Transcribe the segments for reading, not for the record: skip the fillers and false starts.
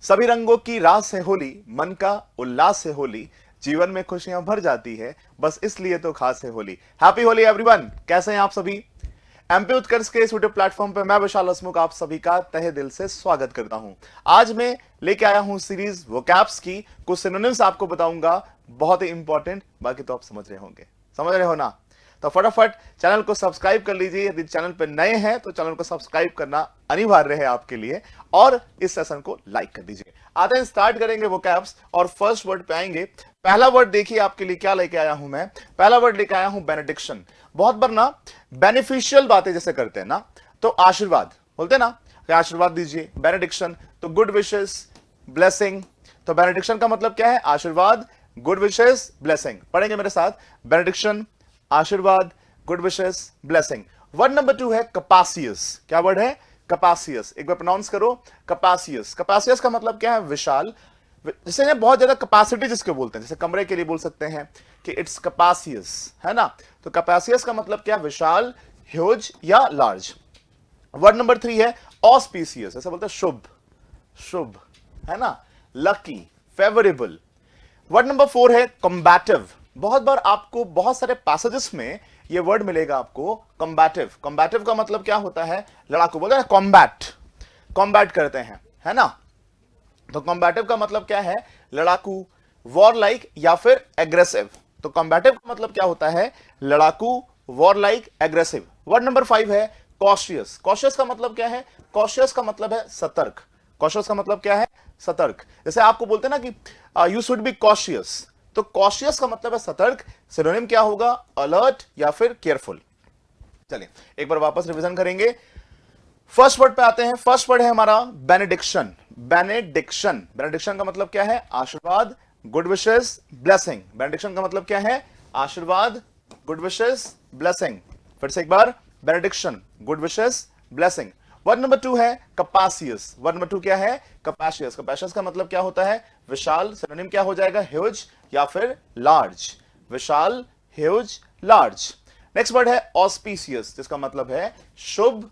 सभी रंगों की रास है होली, मन का उल्लास है होली, जीवन में खुशियां भर जाती है, बस इसलिए तो खास है होली। Happy Holi everyone. कैसे हैं आप सभी? एमपी उत्कर्ष के इस यूट्यूब प्लेटफॉर्म पे मैं विशाल हसमुख आप सभी का तहे दिल से स्वागत करता हूं। आज मैं लेके आया हूं सीरीज वोकैब्स की, कुछ सिनोनिम्स आपको बताऊंगा, बहुत ही इंपॉर्टेंट। बाकी तो आप समझ रहे होंगे, समझ रहे हो ना? तो फटाफट चैनल को सब्सक्राइब कर लीजिए। यदि चैनल पर नए हैं तो चैनल को सब्सक्राइब करना अनिवार्य है आपके लिए, और इस सेशन को लाइक कर दीजिए। आते हैं, स्टार्ट करेंगे वोकैब्स और फर्स्ट वर्ड पे आएंगे। पहला वर्ड देखिए आपके लिए क्या लेके आया हूं मैं। पहला वर्ड लेके आया हूं बेनेडिक्शन। बहुत बार ना बेनिफिशियल बातें जैसे करते हैं ना, तो आशीर्वाद बोलते हैं ना कि आशीर्वाद दीजिए, बेनेडिक्शन। तो गुड विशेस, ब्लेसिंग। तो बेनेडिक्शन का मतलब क्या है? आशीर्वाद, गुड विशेस, ब्लेसिंग। पढ़ेंगे मेरे साथ। बेनेडिक्शन, आशीर्वाद, good wishes, blessing. Word number 2 है कपासियस। क्या वर्ड है? कपासियस। एक बार प्रोनाउंस करो, कपासियस। कपासियस का मतलब क्या है? विशाल। जैसे ना बहुत ज्यादा कैपेसिटी जिसके बोलते हैं, जैसे कमरे के लिए बोल सकते हैं कि इट्स कपासियस, है ना? तो कपासियस का मतलब क्या? विशाल, ह्यूज या लार्ज। वर्ड नंबर 3 है ऑस्पिशियस। ऐसा बोलते हैं शुभ, शुभ, है ना? Lucky, favourable. वर्ड नंबर 4 है कॉम्बैटिव। बहुत बार आपको बहुत सारे पैसेजेस में ये वर्ड मिलेगा आपको, कॉम्बैटिव। कॉम्बैटिव का मतलब क्या होता है? लड़ाकू। बोलते हैं कॉम्बैट, कॉम्बैट करते हैं, है ना? तो कॉम्बैटिव का मतलब क्या है? लड़ाकू, वॉर लाइक या फिर एग्रेसिव। तो कॉम्बैटिव का मतलब क्या होता है? लड़ाकू, war like, aggressive. Word number 5 है कॉशियस। कॉशियस का मतलब क्या है? कॉशियस का मतलब है सतर्क। कॉशियस का मतलब क्या है? सतर्क। जैसे आपको बोलते हैं ना कि यू शुड बी कॉशियस, तो कॉशियस का मतलब है सतर्क। सिनोनिम क्या होगा? अलर्ट या फिर केयरफुल। चलिए एक बार वापस रिवीजन करेंगे। फर्स्ट वर्ड पे आते हैं। फर्स्ट वर्ड है हमारा बेनेडिक्शन। बेनेडिक्शन, बेनेडिक्शन का मतलब क्या है? आशीर्वाद, गुड विशेस, ब्लेसिंग। बेनेडिक्शन का मतलब क्या है? आशीर्वाद, गुड विशेस, ब्लेसिंग। फिर से एक बार, benediction, good wishes, blessing. Word number 2 है कपासियस। वर्ड नंबर 2 क्या है? कपासियस। कपासियस का मतलब क्या होता है? विशाल। सिनोनिम क्या हो जाएगा? ह्यूज या फिर लार्ज। विशाल, ह्यूज, लार्ज। नेक्स्ट वर्ड है ऑस्पिशियस, जिसका मतलब है शुभ,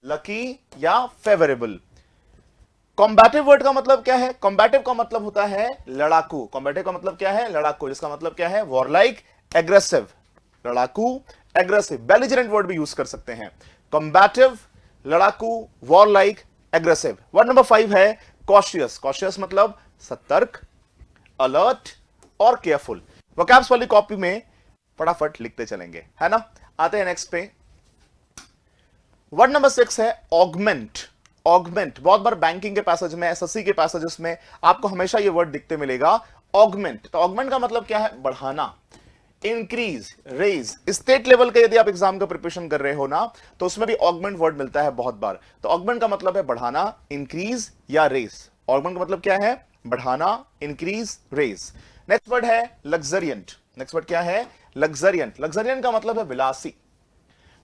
लकी या फेवरेबल। कॉम्बैटिव वर्ड का मतलब क्या है? कॉम्बैटिव का मतलब होता है लड़ाकू। कॉम्बैटिव का मतलब क्या है? लड़ाकू, जिसका मतलब क्या है? वॉरलाइक, एग्रेसिव। लड़ाकू, एग्रेसिव। बेलिजरेंट वर्ड भी यूज कर सकते हैं। कॉम्बैटिव, लड़ाकू, वॉरलाइक, एग्रेसिव। वर्ड नंबर 5 है कॉशियस। कॉशियस मतलब सतर्क, अलर्ट और केयरफुल। वोकैब्स वाली कॉपी में फटाफट लिखते चलेंगे, है ना? आते हैं नेक्स्ट पे। वर्ड नंबर 6 है ऑगमेंट। ऑगमेंट, बहुत बार बैंकिंग के पैसेज में, एसएससी के पैसेजेस में आपको हमेशा ये वर्ड दिखते मिलेगा, ऑगमेंट। तो ऑगमेंट का मतलब क्या है? बढ़ाना, इंक्रीज, रेज। स्टेट लेवल के यदि आप एग्जाम का प्रिपरेशन कर रहे हो ना, तो उसमें भी ऑगमेंट वर्ड मिलता है बहुत बार। तो ऑगमेंट का मतलब है बढ़ाना, इंक्रीज या रेज। ऑगमेंट का मतलब क्या है? बढ़ाना, इंक्रीज, रेज। नेक्स्ट वर्ड है लग्जरियंट। नेक्स्ट वर्ड क्या है? लग्जरियंट। लग्जरियंट का मतलब है विलासी।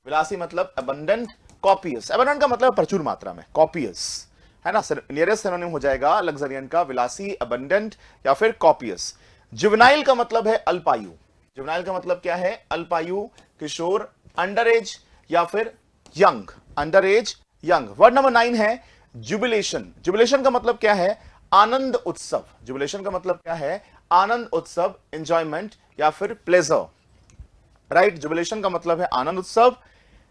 विलासी मतलब अबंडेंट, कॉपियस। अबंडेंट का मतलब प्रचुर मात्रा में, कॉपियस, है ना? नियरेस्ट सिनोनिम हो जाएगा लग्जरियंट का विलासी, अबंडेंट या फिर कॉपियस। जुवेनाइल का मतलब है अल्पायु। जुवेनाइल का मतलब क्या है? अल्पायु, किशोर, अंडर एज या फिर young. Under as, young. Word number 9 है जुबिलेशन। जुबिलेशन का मतलब क्या है? आनंद उत्सव। जुबिलेशन का मतलब क्या है? आनंद उत्सव, एंजॉयमेंट या फिर प्लेजर। राइट? जुबिलेशन का मतलब है आनंद उत्सव,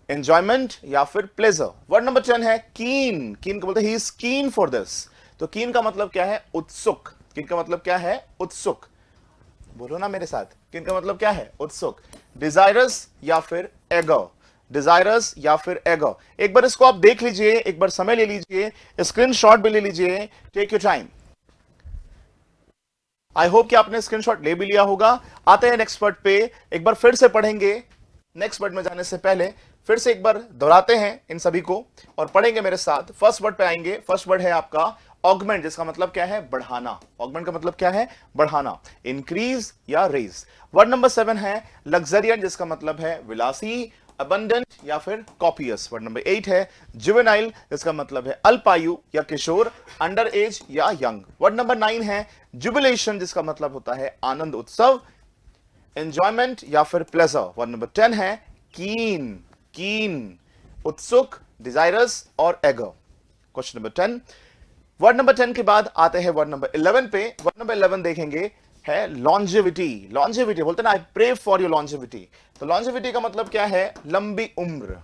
एंजॉयमेंट या फिर प्लेजर। वर्ड नंबर 10 है कीन। कीन को बोलते हैं he is keen for this. तो कीन का मतलब क्या है? उत्सुक। कीन का मतलब क्या है? उत्सुक। बोलो ना मेरे साथ, कीन का मतलब क्या है? उत्सुक। डिजायरस या फिर एगर। डिजायरस या फिर एगर। एक बार इसको आप देख लीजिए, एक बार समय ले लीजिए, स्क्रीनशॉट भी ले लीजिए, take your time. I hope कि आपने स्क्रीनशॉट ले भी लिया होगा। आते हैं नेक्स्ट वर्ड पे, एक बार फिर से पढ़ेंगे। नेक्स्ट वर्ड में जाने से पहले फिर से एक बार दोहराते हैं इन सभी को और पढ़ेंगे मेरे साथ। फर्स्ट वर्ड पे आएंगे। फर्स्ट वर्ड है आपका ऑगमेंट, जिसका मतलब क्या है? बढ़ाना। ऑगमेंट का मतलब क्या है? बढ़ाना, इंक्रीज या रेज। वर्ड नंबर 7 है लग्जरियंट, जिसका मतलब है विलासी, अबंडेंट या फिर कॉपियस। वर्ड नंबर 8 है जुवेनाइल, जिसका मतलब है अल्पायु या किशोर, अंडर एज या यंग। वर्ड नंबर 9 है जुबिलेशन, जिसका मतलब होता है आनंद उत्सव, एंजॉयमेंट या फिर प्लेजर। वर्ड नंबर 10 है कीन। कीन, उत्सुक, डिजायरस और eager. Question number 10, word number 10 के बाद आते हैं वर्ड नंबर 11 पे। वर्ड नंबर 11 देखेंगे है लॉन्जेविटी। लॉन्जेविटी बोलते ना, I pray for your longevity. तो लॉन्जेविटी का मतलब क्या है? लंबी उम्र,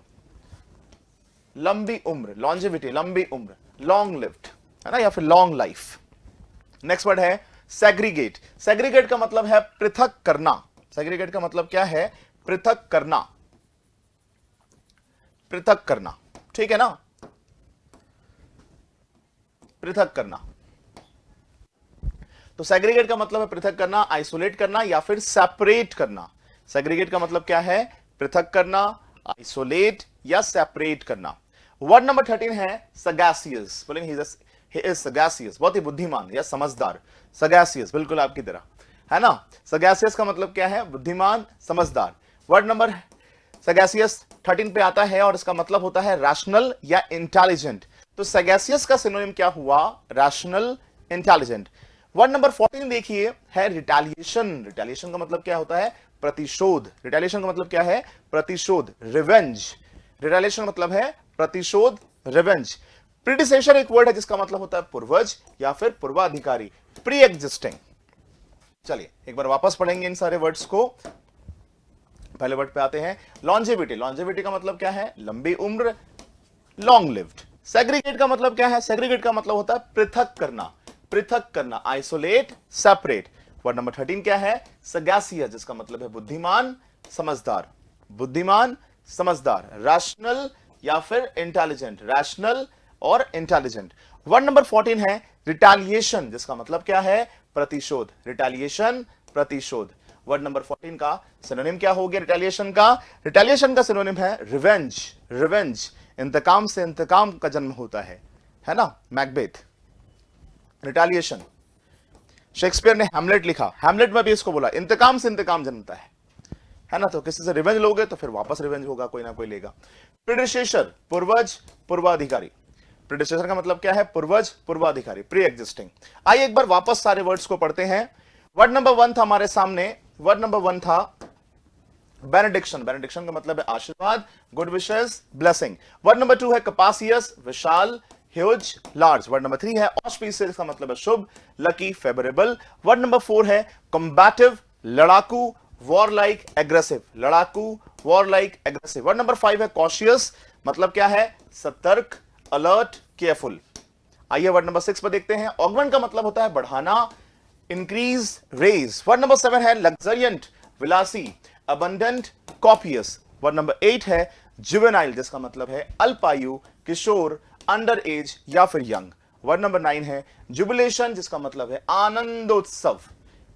लंबी उम्र, लॉन्जेविटी लंबी उम्र, लॉन्ग लिव्ड, है ना, या फिर लॉन्ग लाइफ। नेक्स्ट वर्ड है सेग्रीगेट। सेग्रीगेट का मतलब है पृथक करना। सेग्रीगेट का मतलब क्या है? पृथक करना, पृथक करना, ठीक है ना, पृथक करना। तो सेग्रीगेट का मतलब है पृथक करना, आइसोलेट करना या फिर सेपरेट करना। सेग्रीगेट का मतलब क्या है? पृथक करना, आइसोलेट या सेपरेट करना। वर्ड नंबर 13 है सगैसियस। बोलेंगे ही इज सगैसियस, बहुत ही बुद्धिमान या समझदार। सगैसियस बिल्कुल आपकी तरह, है ना। सगैसियस का मतलब क्या है? बुद्धिमान, समझदार। वर्ड नंबर सगैसियस 13 पे आता है और इसका मतलब होता है रैशनल या इंटेलिजेंट। तो सगैसियस का सिनोनिम क्या हुआ? Rational, intelligent. वर्ड नंबर 14 देखिए है रिटेलिएशन। रिटेलिएशन का मतलब क्या होता है? प्रतिशोध। रिटेलिएशन का मतलब क्या है? प्रतिशोध, रिवेंज। रिटेलिएशन का मतलब है प्रतिशोध, रिवेंज। प्रीडिसेसर एक वर्ड है जिसका मतलब होता है पूर्वज या फिर पूर्वाधिकारी, प्री एग्जिस्टिंग। चलिए एक बार वापस पढ़ेंगे इन सारे वर्ड्स को। पहले वर्ड पे आते हैं लॉन्जेविटी। लॉन्जेविटी का मतलब क्या है? लंबी उम्र, लॉन्ग लिव्ड। सेग्रीगेट का मतलब क्या है? सेग्रीगेट का मतलब होता है पृथक करना, पृथक करना, आइसोलेट, सेपरेट। वर्ड नंबर 13 क्या है? सगैसियस, जिसका मतलब है बुद्धिमान, समझदार, बुद्धिमान, समझदार, रैशनल या फिर इंटेलिजेंट, रैशनल और इंटेलिजेंट। वर्ड नंबर 14 है रिटेलिएशन, जिसका मतलब क्या है? प्रतिशोध, रिटेलिएशन, प्रतिशोध। वर्ड नंबर 14 का सिनोनिम क्या हो गया रिटेलिएशन का? रिटेलिएशन का सिनोनिम है रिवेंज, रिवेंज। इंतकाम से इंतकाम का जन्म होता है ना, मैकबेथ। रिटेलिएशन, शेक्सपियर ने हैमलेट लिखा, हैमलेट में भी इसको बोला इंतकाम से इंतकाम जन्मता है ना। तो किसी से रिवेंज लोगे तो फिर वापस रिवेंज होगा, कोई ना कोई लेगा। प्रीडिसेसर, पूर्वज, पूर्वाधिकारी। प्रीडिसेसर का मतलब क्या है? पूर्वज, पूर्वाधिकारी, प्री एग्जिस्टिंग। आइए एक बार वापस सारे वर्ड्स को पढ़ते हैं। वर्ड नंबर 1 था हमारे सामने, वर्ड नंबर 1 था बेनेडिक्शन। बेनेडिक्शन का मतलब है आशीर्वाद, good wishes, blessing. Word number 2 है कपासियस, विशाल, ह्यूज, लार्ज। वर्ड नंबर 3 है ऑस्पिशियस का मतलब है शुभ, लकी, फेवरेबल। वर्ड नंबर 4 है कॉम्बैटिव, लड़ाकू, वॉरलाइक, एग्रेसिव, लड़ाकू, वॉरलाइक, एग्रेसिव। वर्ड नंबर 5 है कॉशियस, मतलब क्या है? सतर्क, अलर्ट, केयरफुल। आइए वर्ड नंबर 6 पर देखते हैं। ऑगमेंट का मतलब होता है बढ़ाना, इंक्रीज, रेज। वर्ड नंबर 7 है लग्जरियंट, विलासी, अबंडेंट, कॉपियस। वर्ड नंबर 8 है जुवेनाइल, जिसका मतलब है अल्पायु, किशोर, अंडर एज या फिर यंग। वर्ड नंबर 9 है जुबिलेशन, जिसका मतलब है आनंदोत्सव,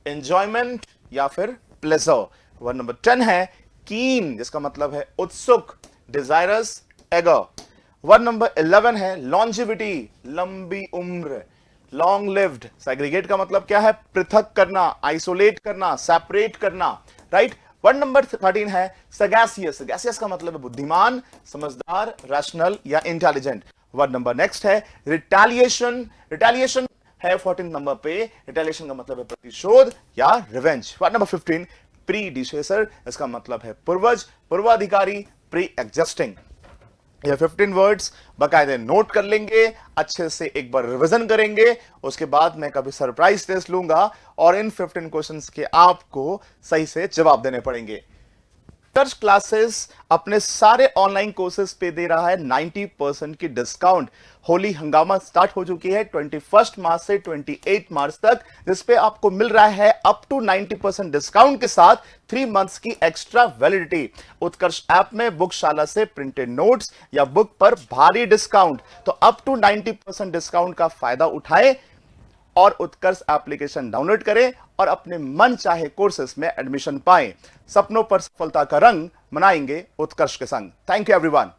एंजॉयमेंट या फिर प्लेजर। वर्ड नंबर 10 है कीन, जिसका मतलब है उत्सुक, डिजायरस, एगर। वर्ड नंबर 11 है लॉन्जिविटी, लंबी उम्र, लॉन्ग लिव्ड। सेग्रीगेट का मतलब क्या है? पृथक करना, आइसोलेट करना, सेपरेट करना, राइट। वर्ड नंबर 13 है सगैसियस। सगैसियस का मतलब है बुद्धिमान, समझदार, रैशनल या इंटेलिजेंट। वर्ड नंबर नेक्स्ट है रिटेलिएशन। रिटेलिएशन है 14 नंबर पे। रिटेलिएशन का मतलब है प्रतिशोध या रिवेंज। वर्ड नंबर 15 प्रीडिसेसर, इसका मतलब है पूर्वज, पूर्वाधिकारी, प्री एग्जिस्टिंग। ये 15 वर्ड्स बकायदे नोट कर लेंगे, अच्छे से एक बार रिवीजन करेंगे, उसके बाद मैं कभी सरप्राइज टेस्ट लूंगा और इन 15 क्वेश्चंस के आपको सही से जवाब देने पड़ेंगे। उत्कर्ष क्लासेस अपने सारे ऑनलाइन कोर्सेज पे दे रहा है 90% की डिस्काउंट। होली हंगामा स्टार्ट हो चुकी है 21 मार्च से 28 मार्च तक, जिसपे आपको मिल रहा है अप टू 90% डिस्काउंट के साथ 3 मंथ्स की एक्स्ट्रा वैलिडिटी। उत्कर्ष ऐप में बुकशाला से प्रिंटेड नोट्स या बुक पर भारी डिस्काउंट, तो अप टू 90% डिस्काउंट का फायदा उठाएं और उत्कर्ष एप्लीकेशन डाउनलोड करें और अपने मन चाहे कोर्सेस में एडमिशन पाएं। सपनों पर सफलता का रंग मनाएंगे उत्कर्ष के संग। Thank you everyone.